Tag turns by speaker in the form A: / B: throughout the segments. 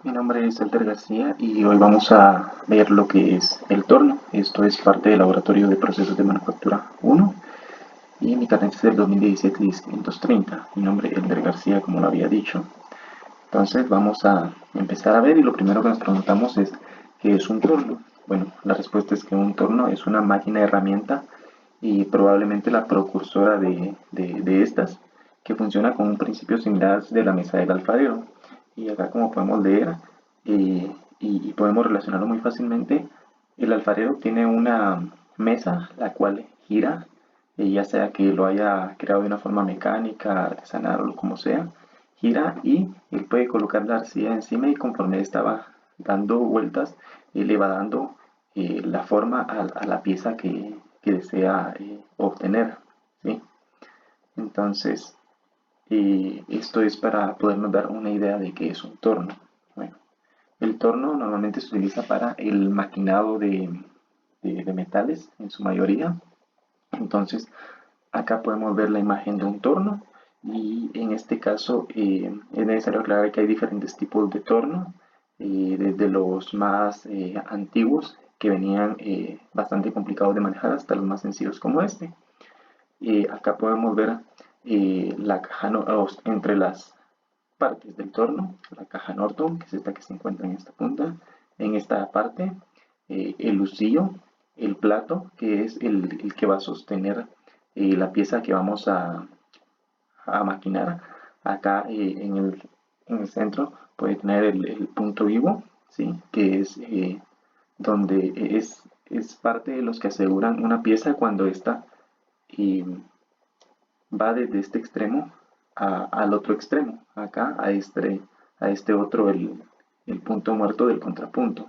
A: Mi nombre es Alter García y hoy vamos a ver lo que es el torno. Esto es parte del Laboratorio de Procesos de Manufactura 1 y mi carnet es del 2017-530. Mi nombre es Alter García, como lo había dicho. Entonces vamos a empezar a ver y lo primero que nos preguntamos es ¿qué es un torno? Bueno, la respuesta es que un torno es una máquina herramienta y probablemente la precursora de estas, que funciona con un principio similar de la mesa del alfarero. Y acá como podemos leer y podemos relacionarlo muy fácilmente, el alfarero tiene una mesa la cual gira, ya sea que lo haya creado de una forma mecánica, artesanal o como sea, gira y él puede colocar la arcilla encima y conforme estaba dando vueltas, él le va dando la forma a la pieza que desea obtener, ¿sí? Entonces, esto es para podernos dar una idea de qué es un torno. Bueno, el torno normalmente se utiliza para el maquinado de metales en su mayoría. Entonces, acá podemos ver la imagen de un torno y en este caso es necesario aclarar que hay diferentes tipos de torno, desde los más antiguos que venían bastante complicados de manejar hasta los más sencillos como este. Acá podemos ver la caja entre las partes del torno, la caja Norton, que es esta que se encuentra en esta punta, en esta parte, el lucillo, el plato, que es el que va a sostener la pieza que vamos a maquinar. Acá en el centro puede tener el punto vivo, ¿sí? Que es donde es parte de los que aseguran una pieza cuando esta eh, va desde este extremo al otro extremo, acá a este otro, el punto muerto del contrapunto.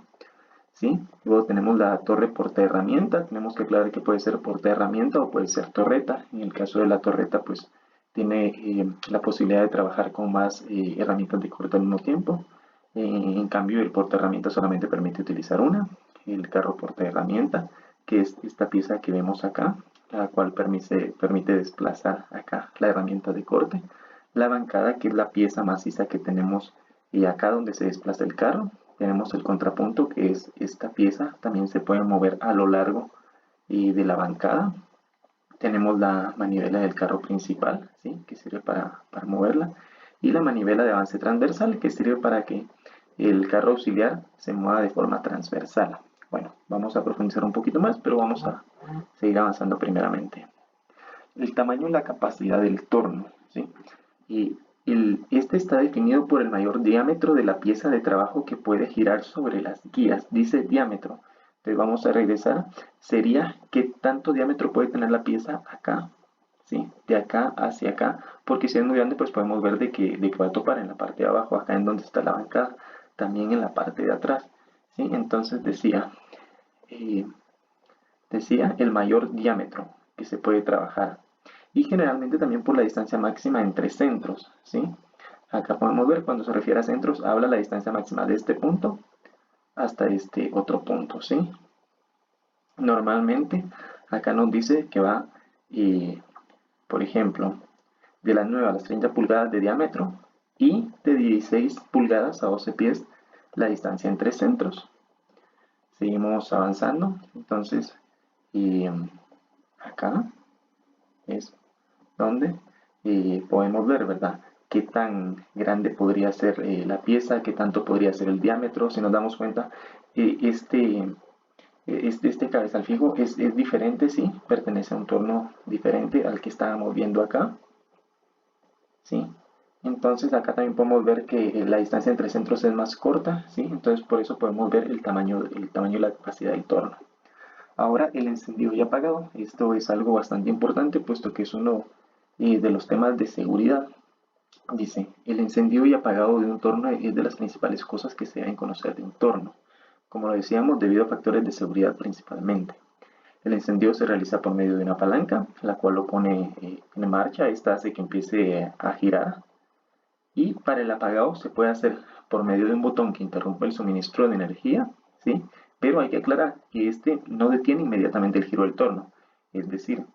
A: ¿Sí? Luego tenemos la torre porta herramienta, tenemos que aclarar que puede ser porta herramienta o puede ser torreta. En el caso de la torreta, pues tiene la posibilidad de trabajar con más herramientas de corte al mismo tiempo. En cambio, el porta herramienta solamente permite utilizar una. El carro porta herramienta, que es esta pieza que vemos acá, la cual permite desplazar acá la herramienta de corte. La bancada, que es la pieza maciza que tenemos acá donde se desplaza el carro. Tenemos el contrapunto, que es esta pieza, también se puede mover a lo largo de la bancada. Tenemos la manivela del carro principal, ¿sí? Que sirve para moverla, y la manivela de avance transversal, que sirve para que el carro auxiliar se mueva de forma transversal. Bueno, vamos a profundizar un poquito más, pero vamos a seguir avanzando primeramente. El tamaño y la capacidad del torno, ¿sí? Y este está definido por el mayor diámetro de la pieza de trabajo que puede girar sobre las guías. Dice diámetro. Entonces vamos a regresar. Sería qué tanto diámetro puede tener la pieza acá, ¿sí? De acá hacia acá. Porque si es muy grande, pues podemos ver de que va a topar en la parte de abajo, acá en donde está la bancada. También en la parte de atrás, ¿sí? Entonces eh, decía el mayor diámetro que se puede trabajar y generalmente también por la distancia máxima entre centros, ¿sí? Acá podemos ver cuando se refiere a centros habla la distancia máxima de este punto hasta este otro punto, ¿sí? Normalmente acá nos dice que va, por ejemplo, de las 9 a las 30 pulgadas de diámetro y de 16 pulgadas a 12 pies la distancia entre centros. Seguimos avanzando, entonces, y acá es donde podemos ver, ¿verdad? Qué tan grande podría ser la pieza, qué tanto podría ser el diámetro. Si nos damos cuenta, eh, este, este cabezal fijo es diferente, sí, pertenece a un torno diferente al que estábamos viendo acá, sí. Entonces acá también podemos ver que la distancia entre centros es más corta, sí. Entonces por eso podemos ver el tamaño y la capacidad del torno. Ahora el encendido y apagado. Esto es algo bastante importante puesto que es uno de los temas de seguridad. Dice, el encendido y apagado de un torno es de las principales cosas que se deben conocer de un torno, como lo decíamos, debido a factores de seguridad principalmente. El encendido se realiza por medio de una palanca, la cual lo pone en marcha. Esta hace que empiece a girar. Y para el apagado se puede hacer por medio de un botón que interrumpe el suministro de energía, ¿sí? Pero hay que aclarar que este no detiene inmediatamente el giro del torno. Es decir,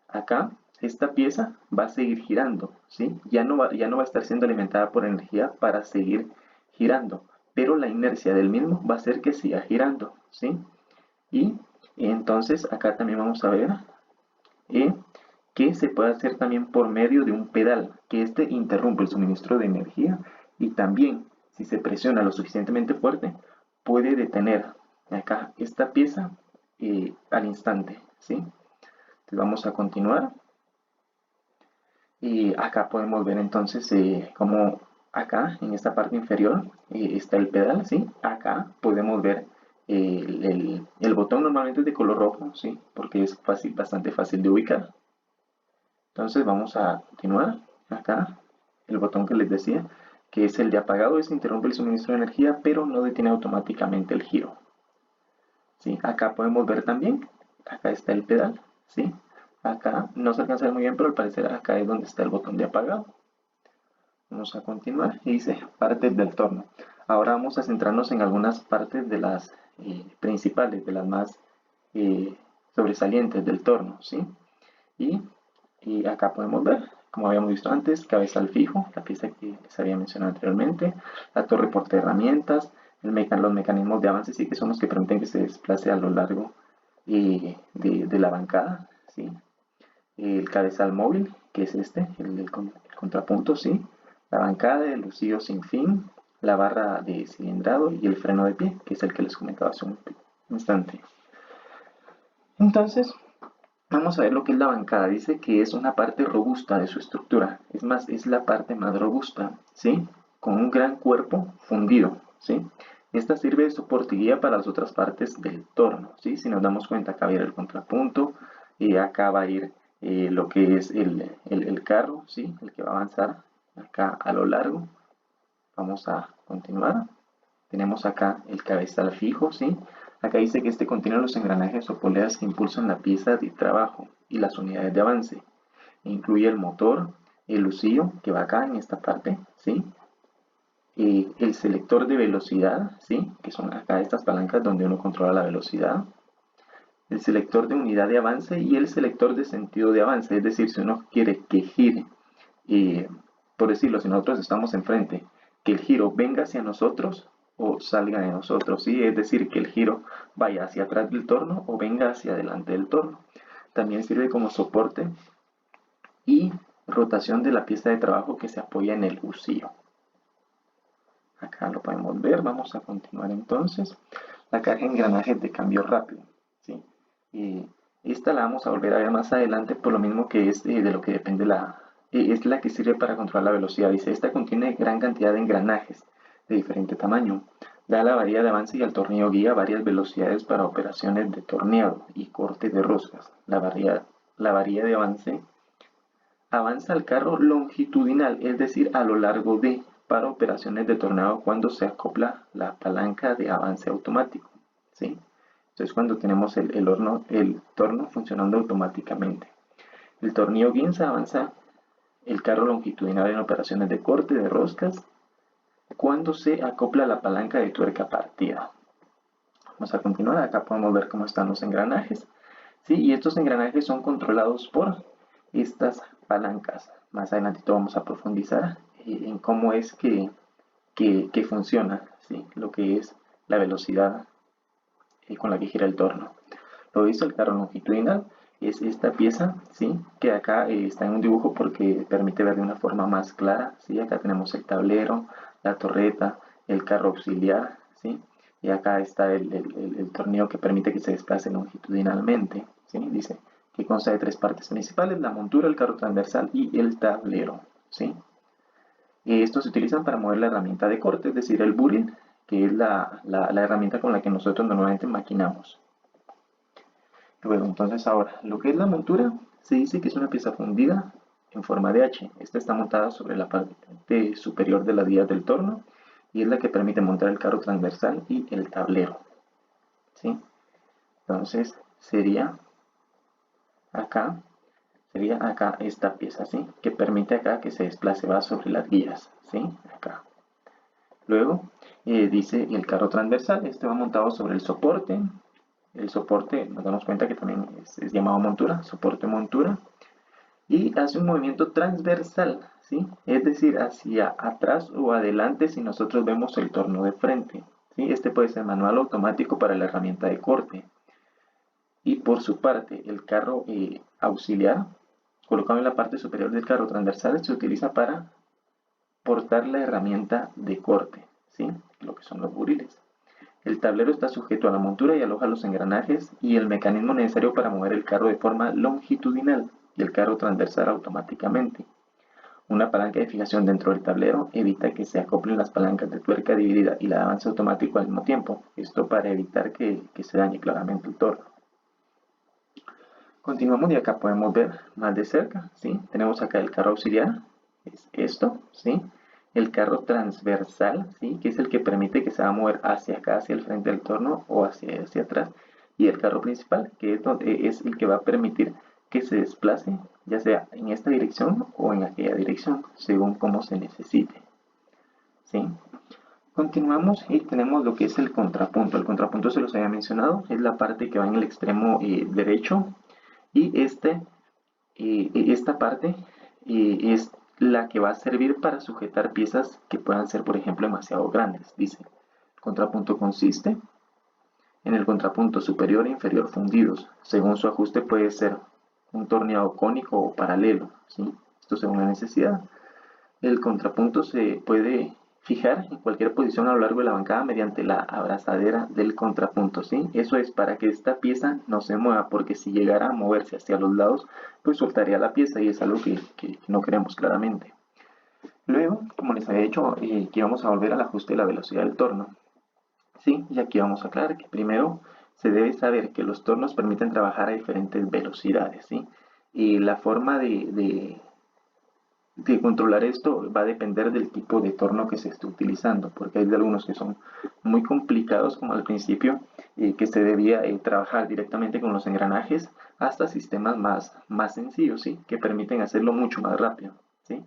A: acá esta pieza va a seguir girando, ¿sí? Ya no va a estar siendo alimentada por energía para seguir girando, pero la inercia del mismo va a hacer que siga girando, ¿sí? Y entonces acá también vamos a ver eh, que se puede hacer también por medio de un pedal, que este interrumpe el suministro de energía y también, si se presiona lo suficientemente fuerte, puede detener acá esta pieza al instante, ¿sí? Entonces vamos a continuar y acá podemos ver entonces como acá en esta parte inferior está el pedal, ¿sí? Acá podemos ver el botón normalmente es de color rojo, ¿sí? Porque es fácil, bastante fácil de ubicar. Entonces vamos a continuar acá, el botón que les decía, que es el de apagado, es interrumpe el suministro de energía, pero no detiene automáticamente el giro. ¿Sí? Acá podemos ver también, acá está el pedal, ¿sí? Acá no se alcanza a ver muy bien, pero al parecer acá es donde está el botón de apagado. Vamos a continuar y dice partes del torno. Ahora vamos a centrarnos en algunas partes de las principales, de las más sobresalientes del torno, ¿sí? Y acá podemos ver, como habíamos visto antes, cabezal fijo, la pieza que les había mencionado anteriormente, la torre porta herramientas, los mecanismos de avance, sí, que son los que permiten que se desplace a lo largo de la bancada, ¿sí? El cabezal móvil, que es este, el contrapunto, ¿sí? La bancada, el lucillo sin fin, la barra de cilindrado y el freno de pie, que es el que les comentaba hace un instante. Entonces, vamos a ver lo que es la bancada. Dice que es una parte robusta de su estructura. Es más, es la parte más robusta, ¿sí? Con un gran cuerpo fundido, ¿sí? Esta sirve de soporte y guía para las otras partes del torno, ¿sí? Si nos damos cuenta, acá va a ir el contrapunto y acá va a ir lo que es el carro, ¿sí? El que va a avanzar acá a lo largo. Vamos a continuar. Tenemos acá el cabezal fijo, ¿sí? Acá dice que este contiene los engranajes o poleas que impulsan la pieza de trabajo y las unidades de avance. Incluye el motor, el lucillo, que va acá en esta parte, ¿sí? El selector de velocidad, ¿sí? Que son acá estas palancas donde uno controla la velocidad. El selector de unidad de avance y el selector de sentido de avance. Es decir, si uno quiere que gire, por decirlo, si nosotros estamos enfrente, que el giro venga hacia nosotros o salga de nosotros, ¿sí? Es decir, que el giro vaya hacia atrás del torno o venga hacia adelante del torno. También sirve como soporte y rotación de la pieza de trabajo que se apoya en el husillo. Acá lo podemos ver, vamos a continuar entonces. La caja de engranajes de cambio rápido, ¿sí? Esta la vamos a volver a ver más adelante, por lo mismo que es de lo que depende es la que sirve para controlar la velocidad. Dice, esta contiene gran cantidad de engranajes de diferente tamaño. Da la varilla de avance y al tornillo guía varias velocidades para operaciones de torneado y corte de roscas. La varilla de avance avanza al carro longitudinal, es decir, a lo largo de, para operaciones de tornado cuando se acopla la palanca de avance automático, ¿sí? Entonces cuando tenemos el torno funcionando automáticamente. El tornillo guinza avanza el carro longitudinal en operaciones de corte de roscas cuando se acopla la palanca de tuerca partida. Vamos a continuar, acá podemos ver cómo están los engranajes, ¿sí? Y estos engranajes son controlados por estas palancas. Más adelante vamos a profundizar en cómo es que funciona, ¿sí? Lo que es la velocidad con la que gira el torno. Lo visto, el carro longitudinal es esta pieza, ¿sí? Que acá está en un dibujo porque permite ver de una forma más clara, ¿sí? Acá tenemos el tablero, la torreta, el carro auxiliar, ¿sí? Y acá está el tornillo que permite que se desplace longitudinalmente, ¿sí? Dice que consta de tres partes principales, la montura, el carro transversal y el tablero, ¿sí? Estos se utilizan para mover la herramienta de corte, es decir, el buril, que es la herramienta con la que nosotros normalmente maquinamos. Luego, entonces ahora, lo que es la montura, se dice que es una pieza fundida en forma de H. Esta está montada sobre la parte superior de las guías del torno y es la que permite montar el carro transversal y el tablero, ¿sí? Entonces acá, sería acá esta pieza, ¿sí? Que permite acá que se desplace, va sobre las guías, ¿sí? Acá. Luego dice el carro transversal, este va montado sobre el soporte. El soporte, nos damos cuenta que también es llamado montura, soporte montura. Y hace un movimiento transversal, ¿sí? Es decir, hacia atrás o adelante si nosotros vemos el torno de frente, ¿sí? Este puede ser manual o automático para la herramienta de corte. Y por su parte, el carro auxiliar, colocado en la parte superior del carro transversal, se utiliza para portar la herramienta de corte, ¿sí? Lo que son los buriles. El tablero está sujeto a la montura y aloja los engranajes y el mecanismo necesario para mover el carro de forma longitudinal y el carro transversal automáticamente. Una palanca de fijación dentro del tablero evita que se acoplen las palancas de tuerca dividida y la de avance automático al mismo tiempo. Esto para evitar que se dañe claramente el torno. Continuamos y acá podemos ver más de cerca, ¿sí? Tenemos acá el carro auxiliar, es esto, ¿sí? El carro transversal, ¿sí? Que es el que permite que se va a mover hacia acá, hacia el frente del torno o hacia atrás. Y el carro principal, que es el que va a permitir que se desplace, ya sea en esta dirección o en aquella dirección, según como se necesite, ¿sí? Continuamos y tenemos lo que es el contrapunto. El contrapunto se los había mencionado, es la parte que va en el extremo derecho y esta parte es la que va a servir para sujetar piezas que puedan ser, por ejemplo, demasiado grandes. Dice, el contrapunto consiste en el contrapunto superior e inferior fundidos. Según su ajuste puede ser un torneado cónico o paralelo, ¿sí? Esto según la necesidad. El contrapunto se puede fijar en cualquier posición a lo largo de la bancada mediante la abrazadera del contrapunto, ¿sí? Eso es para que esta pieza no se mueva, porque si llegara a moverse hacia los lados, pues soltaría la pieza y es algo que no queremos claramente. Luego, como les había dicho, que vamos a volver al ajuste de la velocidad del torno, ¿sí? Y aquí vamos a aclarar que primero se debe saber que los tornos permiten trabajar a diferentes velocidades, ¿sí? Y la forma de controlar esto va a depender del tipo de torno que se esté utilizando, porque hay de algunos que son muy complicados, como al principio, que se debía trabajar directamente con los engranajes, hasta sistemas más sencillos, ¿sí? Que permiten hacerlo mucho más rápido, ¿sí?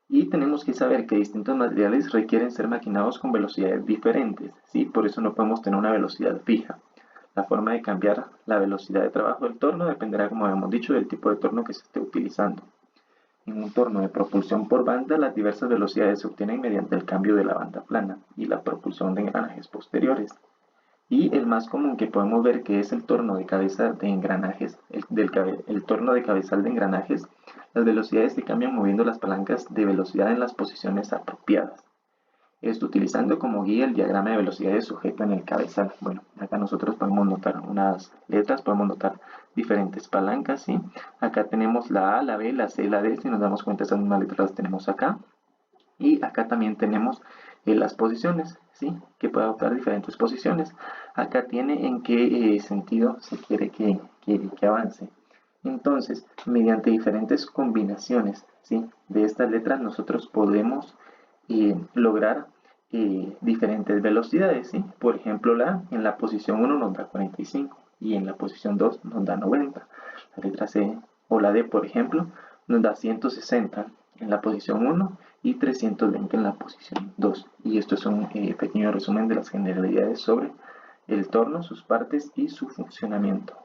A: Y tenemos que saber que distintos materiales requieren ser maquinados con velocidades diferentes, ¿sí? Por eso no podemos tener una velocidad fija. La forma de cambiar la velocidad de trabajo del torno dependerá, como habíamos dicho, del tipo de torno que se esté utilizando. En un torno de propulsión por banda, las diversas velocidades se obtienen mediante el cambio de la banda plana y la propulsión de engranajes posteriores. Y el más común que podemos ver, que es el torno de cabeza de engranajes, el torno de cabezal de engranajes, las velocidades se cambian moviendo las palancas de velocidad en las posiciones apropiadas. Esto utilizando como guía el diagrama de velocidades sujeto en el cabezal. Bueno, acá nosotros podemos notar unas letras, podemos notar diferentes palancas, ¿sí? Acá tenemos la A, la B, la C, la D. Si nos damos cuenta, esas mismas letras las tenemos acá. Y acá también tenemos las posiciones, ¿sí? Que puede adoptar diferentes posiciones. Acá tiene en qué sentido se quiere que avance. Entonces, mediante diferentes combinaciones, ¿sí? De estas letras nosotros podemos lograr diferentes velocidades, ¿sí? Por ejemplo, en la posición 1 nos da 45 y en la posición 2 nos da 90. La letra C o la D, por ejemplo, nos da 160 en la posición 1 y 320 en la posición 2. Y esto es un pequeño resumen de las generalidades sobre el torno, sus partes y su funcionamiento.